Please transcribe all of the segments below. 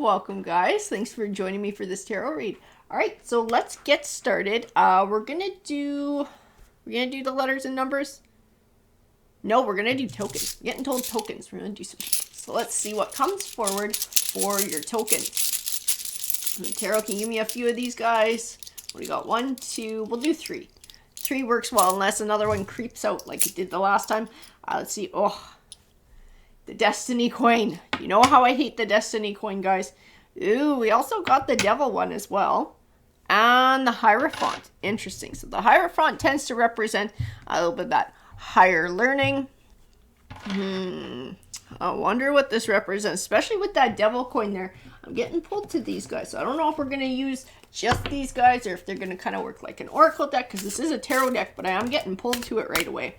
welcome guys. Thanks for joining me for this tarot read. All right, so let's get started. We're gonna do the letters and numbers. No, we're gonna do tokens. I'm getting told tokens. We're gonna do some tokens. So let's see what comes forward for your tokens. Tarot, can you give me a few of these guys? What do you got? 1, 2. We'll do 3. 3 works well unless another one creeps out like it did the last time. Let's see. Oh, the Destiny coin. You know how I hate the Destiny coin, guys. Ooh, we also got the Devil one as well. And the Hierophant. Interesting. So the Hierophant tends to represent a little bit of that higher learning. I wonder what this represents, especially with that Devil coin there. I'm getting pulled to these guys. So I don't know if we're going to use just these guys or if they're going to kind of work like an Oracle deck, because this is a tarot deck, but I am getting pulled to it right away.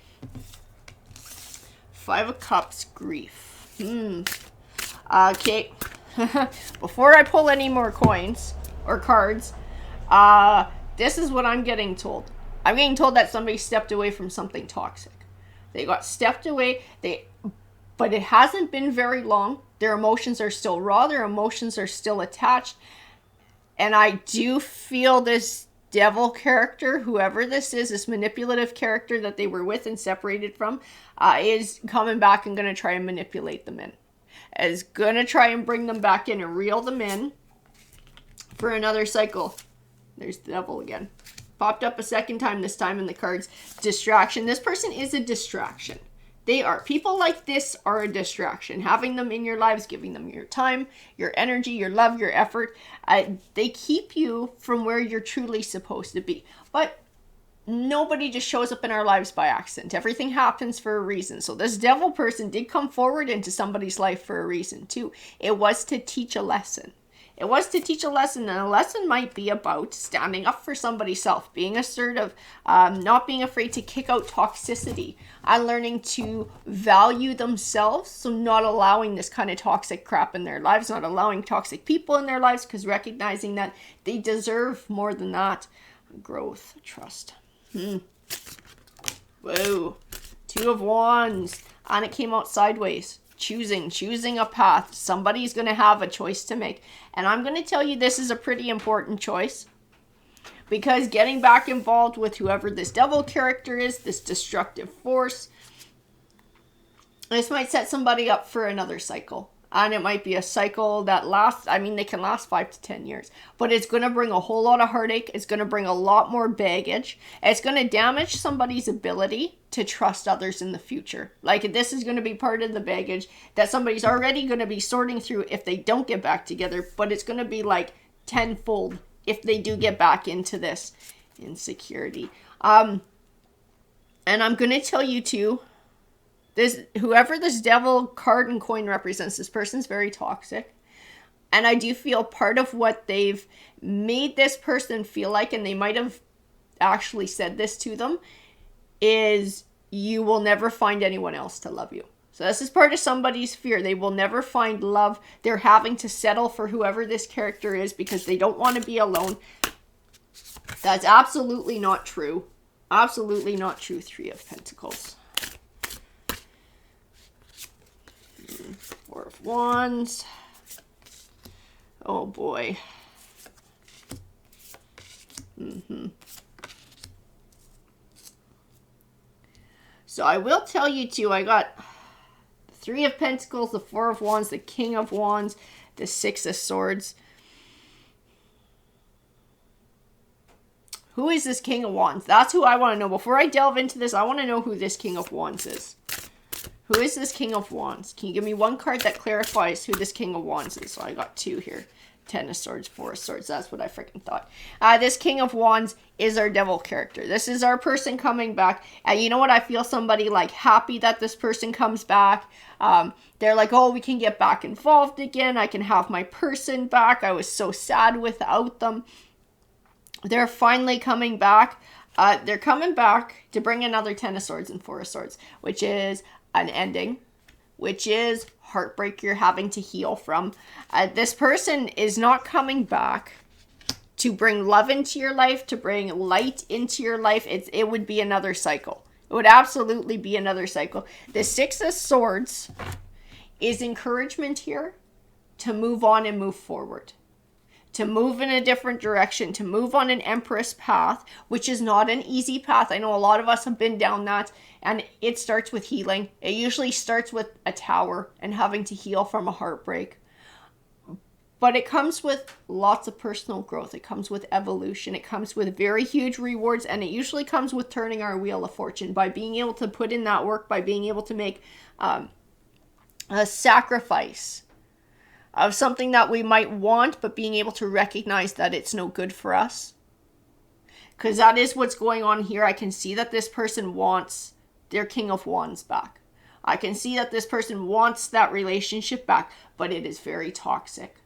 5 of Cups, grief. Okay. Before I pull any more coins or cards, this is what I'm getting told. I'm getting told that somebody stepped away from something toxic. They got stepped away, but it hasn't been very long. Their emotions are still raw. Their emotions are still attached. And I do feel this Devil character, whoever this is, this manipulative character that they were with and separated from, is coming back and going to try and manipulate them in. Is going to try and bring them back in and reel them in for another cycle. There's the Devil again. Popped up a second time, this time in the cards. Distraction. This person is a distraction. They are. People like this are a distraction. Having them in your lives, giving them your time, your energy, your love, your effort. They keep you from where you're truly supposed to be. But nobody just shows up in our lives by accident. Everything happens for a reason. So this Devil person did come forward into somebody's life for a reason too. It was to teach a lesson. It was to teach a lesson, and a lesson might be about standing up for somebody's self, being assertive, not being afraid to kick out toxicity, and learning to value themselves, so not allowing this kind of toxic crap in their lives, not allowing toxic people in their lives, because recognizing that they deserve more than that. Growth, trust. Whoa. 2 of Wands, and it came out sideways. Choosing a path. Somebody's going to have a choice to make. And I'm going to tell you this is a pretty important choice. Because getting back involved with whoever this Devil character is, this destructive force, this might set somebody up for another cycle. And it might be a cycle that lasts, they can last 5 to 10 years. But it's going to bring a whole lot of heartache. It's going to bring a lot more baggage. It's going to damage somebody's ability to trust others in the future. Like, this is going to be part of the baggage that somebody's already going to be sorting through if they don't get back together. But it's going to be like tenfold if they do get back into this insecurity. And I'm going to tell you too, whoever this Devil card and coin represents, this person's very toxic. And I do feel part of what they've made this person feel like, and they might have actually said this to them, is you will never find anyone else to love you. So this is part of somebody's fear. They will never find love. They're having to settle for whoever this character is because they don't want to be alone. That's absolutely not true. Absolutely not true. 3 of Pentacles. 4 of Wands. Oh boy. So I will tell you too, I got 3 of Pentacles, the 4 of Wands, the King of Wands, the 6 of Swords. Who is this King of Wands? That's who I want to know. Before I delve into this, I want to know who this King of Wands is. Who is this King of Wands? Can you give me one card that clarifies who this King of Wands is? So I got 2 here. 10 of Swords, 4 of Swords. That's what I freaking thought. This King of Wands is our Devil character. This is our person coming back. And you know what? I feel somebody like happy that this person comes back. They're like, oh, we can get back involved again. I can have my person back. I was so sad without them. They're finally coming back. They're coming back to bring another 10 of Swords and 4 of Swords, which is an ending, which is heartbreak you're having to heal from. This person is not coming back to bring love into your life, to bring light into your life. It would be another cycle. It would absolutely be another cycle. The 6 of Swords is encouragement here. to move on and move forward, to move in a different direction, to move on an Empress path, which is not an easy path. I know a lot of us have been down that, and it starts with healing. It usually starts with a tower and having to heal from a heartbreak. But it comes with lots of personal growth. It comes with evolution. It comes with very huge rewards, and it usually comes with turning our wheel of fortune by being able to put in that work, by being able to make a sacrifice of something that we might want, but being able to recognize that it's no good for us. Because that is what's going on here. I can see that this person wants their King of Wands back. I can see that this person wants that relationship back, but it is very toxic.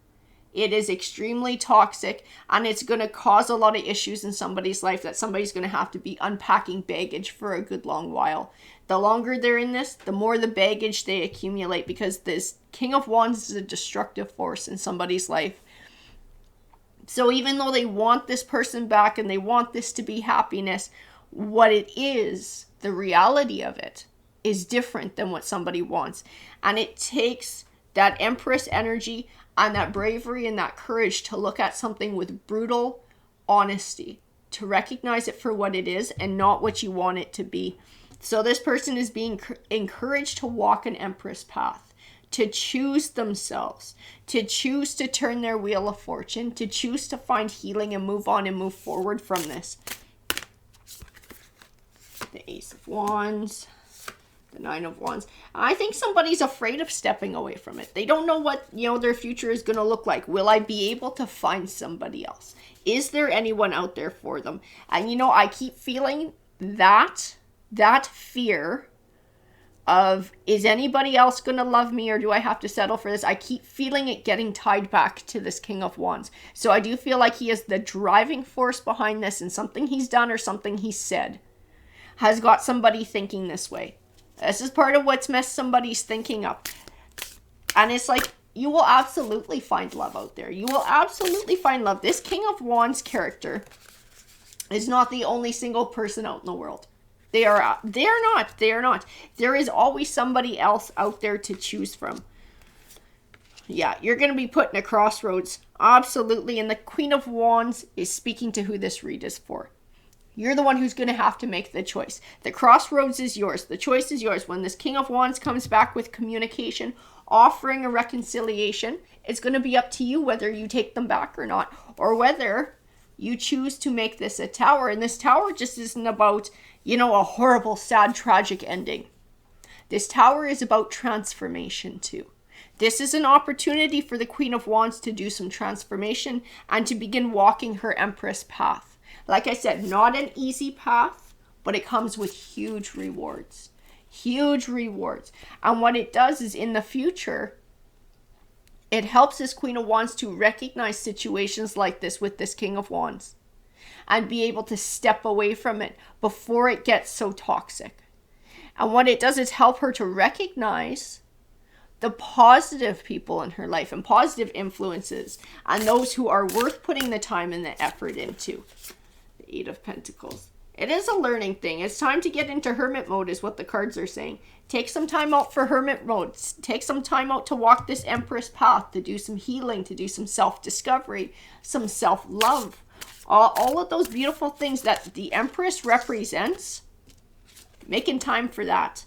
It is extremely toxic, and it's going to cause a lot of issues in somebody's life that somebody's going to have to be unpacking baggage for a good long while. The longer they're in this, the more the baggage they accumulate, because this King of Wands is a destructive force in somebody's life. So even though they want this person back and they want this to be happiness, what it is, the reality of it, is different than what somebody wants. And it takes that Empress energy and that bravery and that courage to look at something with brutal honesty, to recognize it for what it is and not what you want it to be. So this person is being encouraged to walk an Empress path, to choose themselves, to choose to turn their wheel of fortune, to choose to find healing and move on and move forward from this. The Ace of Wands, the Nine of Wands. I think somebody's afraid of stepping away from it. They don't know what, their future is going to look like. Will I be able to find somebody else? Is there anyone out there for them? And I keep feeling that fear of, is anybody else going to love me, or do I have to settle for this? I keep feeling it getting tied back to this King of Wands. So I do feel like he is the driving force behind this, and something he's done or something he said has got somebody thinking this way. This is part of what's messed somebody's thinking up. And it's like, you will absolutely find love out there. You will absolutely find love. This King of Wands character is not the only single person out in the world. They are not. There is always somebody else out there to choose from. Yeah, you're going to be put in a crossroads. Absolutely. And the Queen of Wands is speaking to who this read is for. You're the one who's going to have to make the choice. The crossroads is yours. The choice is yours. When this King of Wands comes back with communication, offering a reconciliation, it's going to be up to you whether you take them back or not, or whether you choose to make this a tower. And this tower just isn't about, a horrible, sad, tragic ending. This tower is about transformation too. This is an opportunity for the Queen of Wands to do some transformation and to begin walking her Empress path. Like I said, not an easy path, but it comes with huge rewards. Huge rewards. And what it does is, in the future, it helps this Queen of Wands to recognize situations like this with this King of Wands and be able to step away from it before it gets so toxic. And what it does is help her to recognize the positive people in her life and positive influences and those who are worth putting the time and the effort into. The Eight of Pentacles. It is a learning thing. It's time to get into hermit mode is what the cards are saying. Take some time out for hermit mode. Take some time out to walk this Empress path, to do some healing, to do some self-discovery, some self-love. All of those beautiful things that the Empress represents. Making time for that.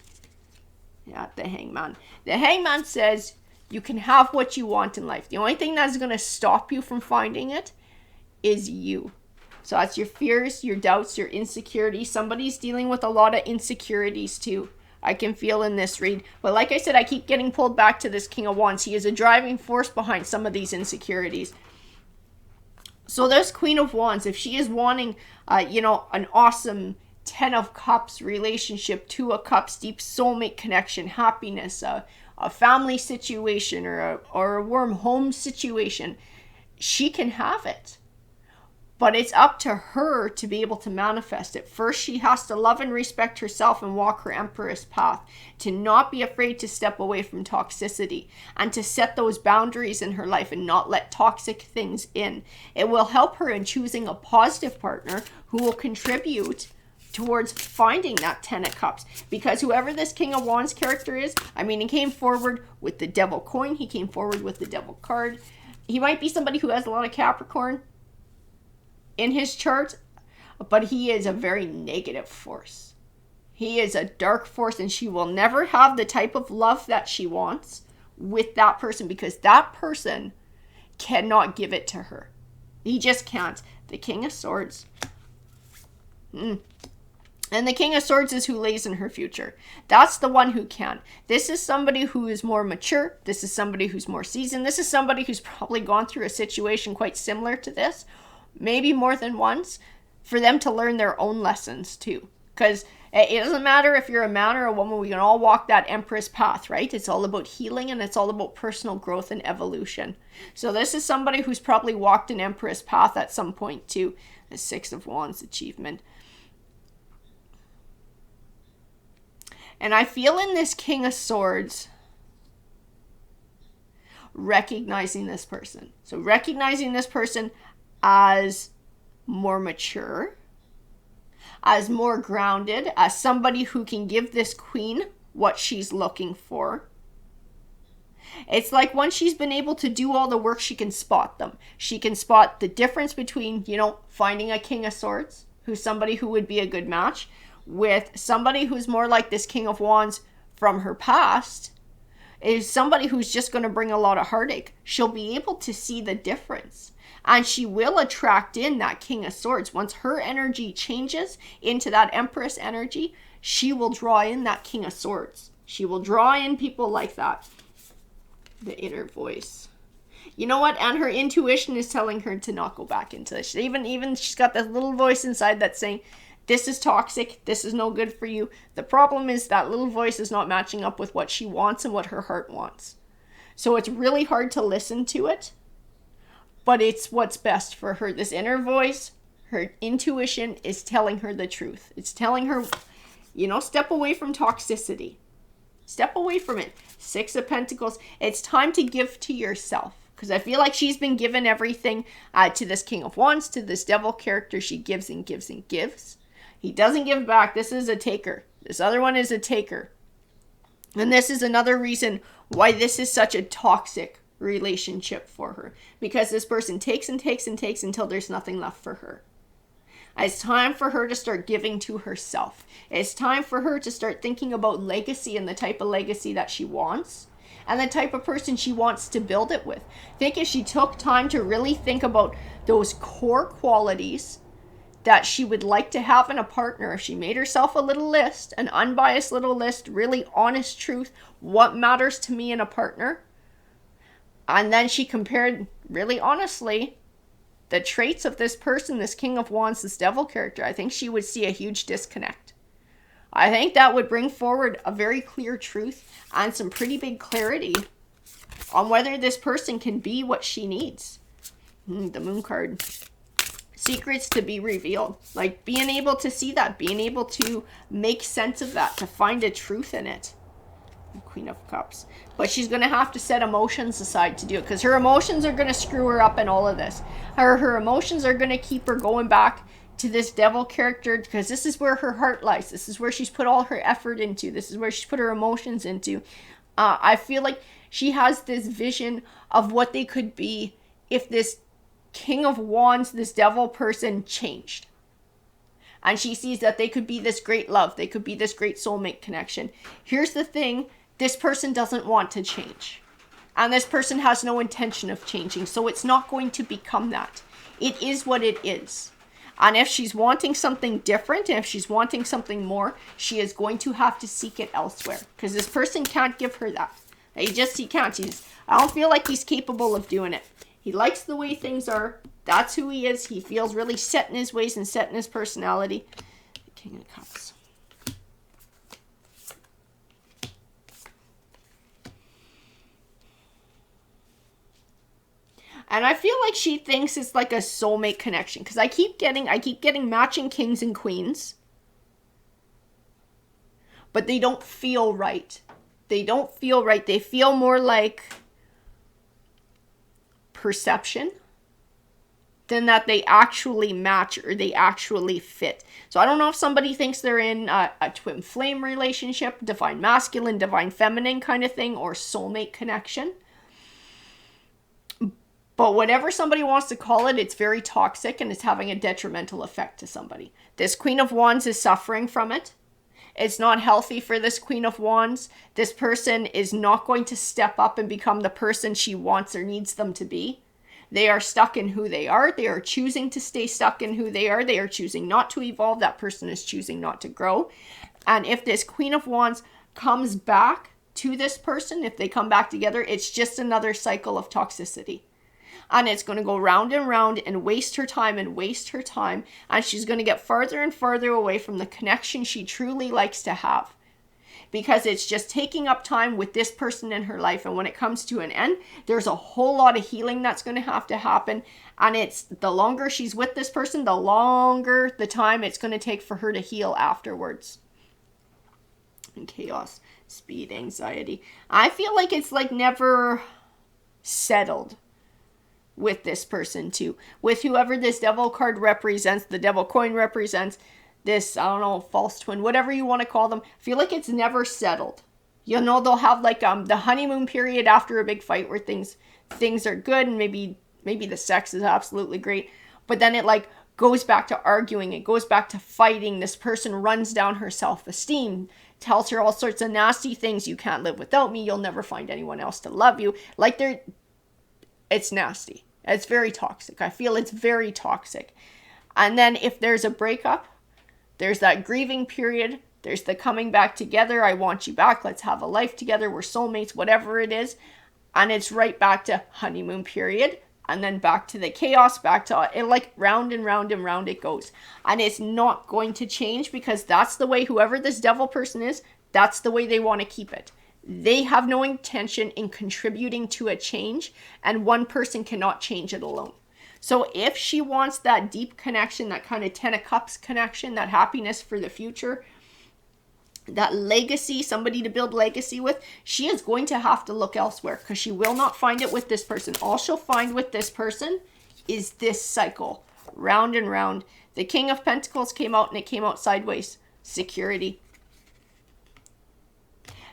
Yeah, the Hangman. The Hangman says you can have what you want in life. The only thing that's going to stop you from finding it is you. So that's your fears, your doubts, your insecurities. Somebody's dealing with a lot of insecurities too. I can feel in this read. But like I said, I keep getting pulled back to this King of Wands. He is a driving force behind some of these insecurities. So this Queen of Wands, if she is wanting, an awesome 10 of Cups relationship, 2 of Cups, deep soulmate connection, happiness, a family situation, or a warm home situation, she can have it. But it's up to her to be able to manifest it. First, she has to love and respect herself and walk her Empress path, to not be afraid to step away from toxicity and to set those boundaries in her life and not let toxic things in. It will help her in choosing a positive partner who will contribute towards finding that Ten of Cups. Because whoever this King of Wands character is, I mean, he came forward with the Devil coin. He came forward with the Devil card. He might be somebody who has a lot of Capricorn in his chart, but he is a very negative force. He is a dark force, and she will never have the type of love that she wants with that person, because that person cannot give it to her. He just can't. The King of Swords. And the King of Swords is who lays in her future. That's the one who can. This is somebody who is more mature. This is somebody who's more seasoned. This is somebody who's probably gone through a situation quite similar to this, maybe more than once, for them to learn their own lessons too. Because it doesn't matter if you're a man or a woman, we can all walk that Empress path, right? It's all about healing, and it's all about personal growth and evolution. So this is somebody who's probably walked an Empress path at some point too. The Six of Wands achievement. And I feel in this King of Swords, recognizing this person. So recognizing this person as more mature, as more grounded, as somebody who can give this queen what she's looking for. It's like once she's been able to do all the work, she can spot them. She can spot the difference between, finding a King of Swords, who's somebody who would be a good match, with somebody who's more like this King of Wands from her past, is somebody who's just going to bring a lot of heartache. She'll be able to see the difference. And she will attract in that King of Swords. Once her energy changes into that Empress energy, she will draw in that King of Swords. She will draw in people like that. The inner voice. You know what? And her intuition is telling her to not go back into this. Even she's got that little voice inside that's saying, this is toxic. This is no good for you. The problem is that little voice is not matching up with what she wants and what her heart wants. So it's really hard to listen to it. But it's what's best for her. This inner voice, her intuition is telling her the truth. It's telling her, step away from toxicity. Step away from it. Six of Pentacles. It's time to give to yourself. Because I feel like she's been given everything to this King of Wands, to this Devil character. She gives and gives and gives. He doesn't give back. This is a taker. This other one is a taker. And this is another reason why this is such a toxic relationship for her, because this person takes and takes and takes until there's nothing left for her. It's time for her to start giving to herself. It's time for her to start thinking about legacy and the type of legacy that she wants and the type of person she wants to build it with. I think if she took time to really think about those core qualities that she would like to have in a partner, if she made herself a little list, an unbiased little list, really honest truth, what matters to me in a partner, and then she compared, really honestly, the traits of this person, this King of Wands, this Devil character, I think she would see a huge disconnect. I think that would bring forward a very clear truth and some pretty big clarity on whether this person can be what she needs. The Moon card. Secrets to be revealed. Like being able to see that, being able to make sense of that, to find a truth in it. Queen of Cups. But she's going to have to set emotions aside to do it, because her emotions are going to screw her up in all of this. Her emotions are going to keep her going back to this Devil character, because this is where her heart lies. This is where she's put all her effort into. This is where she's put her emotions into. I feel like she has this vision of what they could be if this King of Wands, this Devil person changed. And she sees that they could be this great love. They could be this great soulmate connection. Here's the thing. This person doesn't want to change. And this person has no intention of changing. So it's not going to become that. It is what it is. And if she's wanting something different, and if she's wanting something more, she is going to have to seek it elsewhere. Because this person can't give her that. He can't. I don't feel like he's capable of doing it. He likes the way things are. That's who he is. He feels really set in his ways and set in his personality. The King of Cups. And I feel like she thinks it's like a soulmate connection, because I keep getting matching kings and queens, but they don't feel right. They don't feel right. They feel more like perception than that they actually match or they actually fit. So I don't know if somebody thinks they're in a twin flame relationship, divine masculine, divine feminine kind of thing, or soulmate connection. But whatever somebody wants to call it, it's very toxic and it's having a detrimental effect to somebody. This Queen of Wands is suffering from it. It's not healthy for this Queen of Wands. This person is not going to step up and become the person she wants or needs them to be. They are stuck in who they are. They are choosing to stay stuck in who they are. They are choosing not to evolve. That person is choosing not to grow. And if this Queen of Wands comes back to this person, if they come back together, it's just another cycle of toxicity. And it's going to go round and round and waste her time and waste her time. And she's going to get farther and farther away from the connection she truly likes to have. Because it's just taking up time with this person in her life. And when it comes to an end, there's a whole lot of healing that's going to happen. And it's the longer she's with this person, the longer the time it's going to take for her to heal afterwards. And chaos, speed, anxiety. I feel like it's like never settled with this person too. With whoever this devil card represents, the devil coin represents, this, I don't know, false twin, whatever you want to call them, I feel like it's never settled. You know, they'll have like the honeymoon period after a big fight where things are good and maybe the sex is absolutely great, but then it like goes back to arguing, it goes back to fighting. This person runs down her self-esteem, tells her all sorts of nasty things. You can't live without me, you'll never find anyone else to love you. Like it's nasty. It's very toxic. I feel it's very toxic. And then if there's a breakup, there's that grieving period. There's the coming back together. I want you back. Let's have a life together. We're soulmates, whatever it is. And it's right back to honeymoon period. And then back to the chaos, back to it, like round and round and round it goes. And it's not going to change because that's the way whoever this devil person is, that's the way they want to keep it. They have no intention in contributing to a change, and one person cannot change it alone. So if she wants that deep connection, that kind of 10 of Cups connection, that happiness for the future, that legacy, somebody to build legacy with, she is going to have to look elsewhere because she will not find it with this person. All she'll find with this person is this cycle, round and round. The King of Pentacles came out and it came out sideways. Security.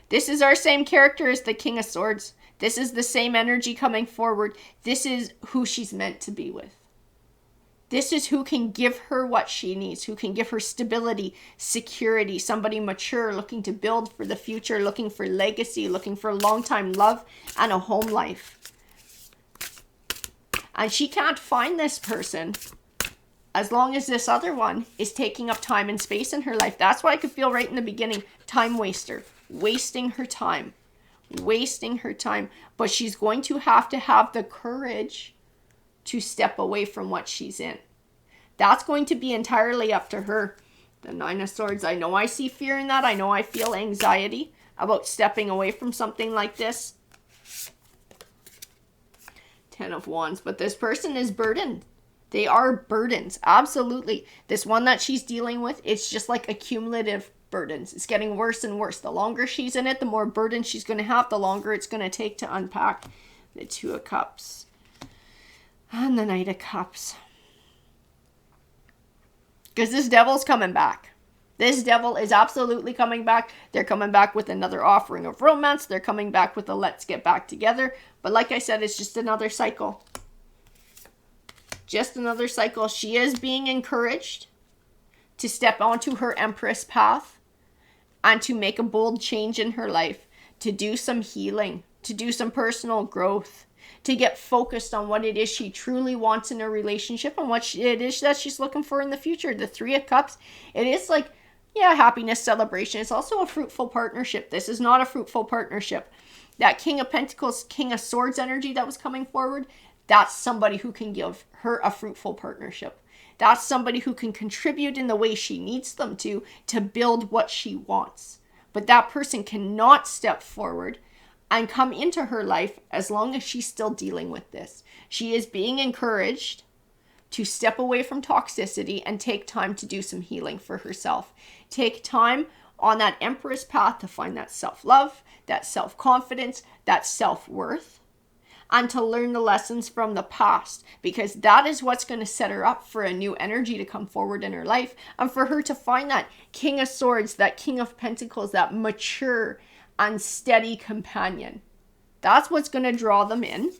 This is our same character as the King of Swords. This is the same energy coming forward. This is who she's meant to be with. This is who can give her what she needs, who can give her stability, security, somebody mature, looking to build for the future, looking for legacy, looking for long-time love and a home life. And she can't find this person as long as this other one is taking up time and space in her life. That's why I could feel right in the beginning, time waster, wasting her time. But she's going to have the courage to step away from what she's in. That's going to be entirely up to her. The Nine of Swords, I know I see fear in that. I know I feel anxiety about stepping away from something like this. Ten of Wands, but this person is burdened. They are burdens, absolutely. This one that she's dealing with, it's just like accumulative burdens. It's getting worse and worse. The longer she's in it, the more burden she's going to have, the longer it's going to take to unpack. The Two of Cups and the Knight of Cups. Because this devil's coming back. This devil is absolutely coming back. They're coming back with another offering of romance. They're coming back with a let's get back together. But like I said, it's just another cycle. Just another cycle. She is being encouraged to step onto her Empress path and to make a bold change in her life, to do some healing, to do some personal growth, to get focused on what it is she truly wants in a relationship and what it is that she's looking for in the future. The Three of Cups, it is like, yeah, happiness, celebration. It's also a fruitful partnership. This is not a fruitful partnership. That King of Pentacles, King of Swords energy that was coming forward, that's somebody who can give her a fruitful partnership. That's somebody who can contribute in the way she needs them to build what she wants. But that person cannot step forward and come into her life as long as she's still dealing with this. She is being encouraged to step away from toxicity and take time to do some healing for herself. Take time on that Empress path to find that self-love, that self-confidence, that self-worth. and to learn the lessons from the past, because that is what's going to set her up for a new energy to come forward in her life, and for her to find that King of Swords, that King of Pentacles, that mature and steady companion. That's what's going to draw them in,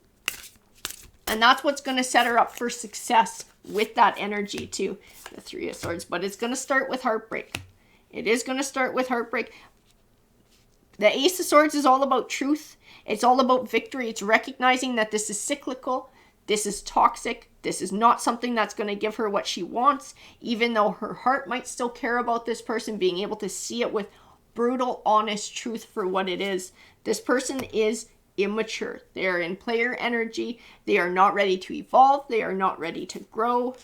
and that's what's going to set her up for success with that energy too, the Three of Swords. But it's going to start with heartbreak. It is going to start with heartbreak. The Ace of Swords is all about truth. It's all about victory. It's recognizing that this is cyclical. This is toxic. This is not something that's going to give her what she wants, even though her heart might still care about this person, being able to see it with brutal, honest truth for what it is. This person is immature. They are in player energy. They are not ready to evolve. They are not ready to grow.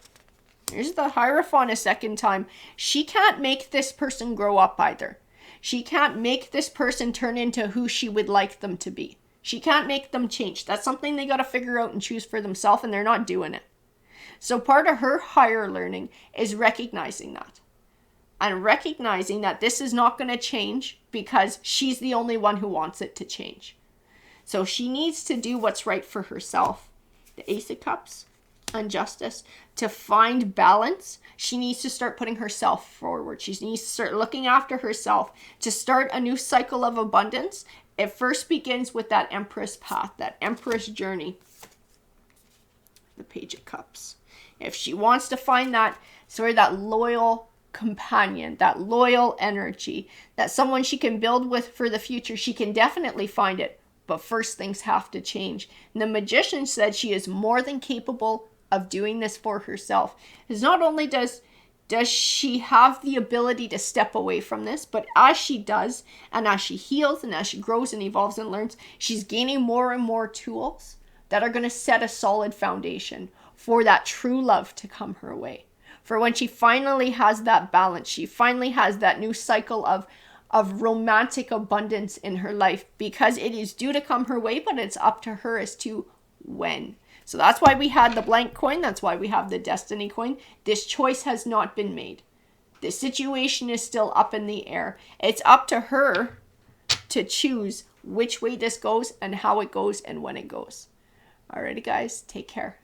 Here's the Hierophant a second time. She can't make this person grow up either. She can't make this person turn into who she would like them to be. She can't make them change. That's something they got to figure out and choose for themselves, and they're not doing it. So part of her higher learning is recognizing that. And recognizing that this is not going to change because she's the only one who wants it to change. So she needs to do what's right for herself. The Ace of Cups and Justice. To find balance, she needs to start putting herself forward. She needs to start looking after herself. To start a new cycle of abundance, it first begins with that Empress path, that Empress journey. The Page of Cups. If she wants to find that loyal companion, that loyal energy, that someone she can build with for the future, she can definitely find it. But first things have to change. And the Magician said she is more than capable of doing this for herself. Because not only does she have the ability to step away from this, but as she does, and as she heals, and as she grows and evolves and learns, she's gaining more and more tools that are going to set a solid foundation for that true love to come her way. For when she finally has that balance, she finally has that new cycle of romantic abundance in her life, because it is due to come her way, but it's up to her as to when. So that's why we had the blank coin. That's why we have the Destiny coin. This choice has not been made. The situation is still up in the air. It's up to her to choose which way this goes and how it goes and when it goes. Alrighty guys, take care.